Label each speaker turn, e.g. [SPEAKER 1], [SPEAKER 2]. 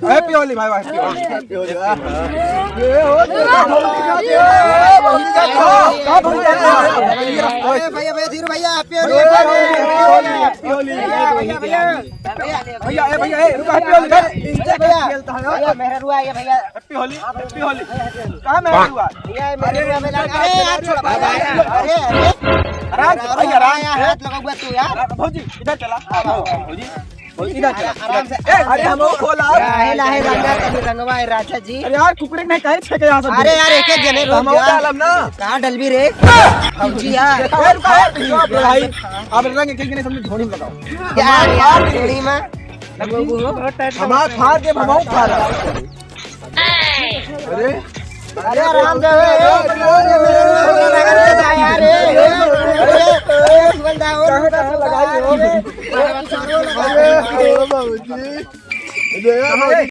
[SPEAKER 1] happy Holi भाई happy Holi ये हो
[SPEAKER 2] भैया भैया धीरू भैया हैप्पी होली
[SPEAKER 1] हैप्पी होली भैया भैया रुको हैप्पी होली
[SPEAKER 2] भैया मेहर हुआ ये भैया
[SPEAKER 1] हैप्पी होली कहां मेहर हुआ
[SPEAKER 2] ये मेरे हुआ में लगा अरे यार छोड़ अरे
[SPEAKER 1] आराम से भैया आराम
[SPEAKER 2] हाथ लगा हुआ तू यार
[SPEAKER 1] भौजी इधर चला भौजी इधर चला
[SPEAKER 2] आराम से
[SPEAKER 1] अरे हम खोला
[SPEAKER 2] लाहे लाहे रंगा तनी रंगवा है राजा जी
[SPEAKER 1] अरे यार कुकड़ी नहीं कहे छके यहां से
[SPEAKER 2] अरे यार एक एक जने
[SPEAKER 1] हम डालम ना
[SPEAKER 2] कहां डलबी रे भौजी यार
[SPEAKER 1] भाई अब रंग के नहीं समझ धोनी लगाओ
[SPEAKER 2] यार यार थोड़ी में
[SPEAKER 1] हमार खा के भमाऊ खा रहा अरे
[SPEAKER 2] अरे आराम से
[SPEAKER 1] लगाई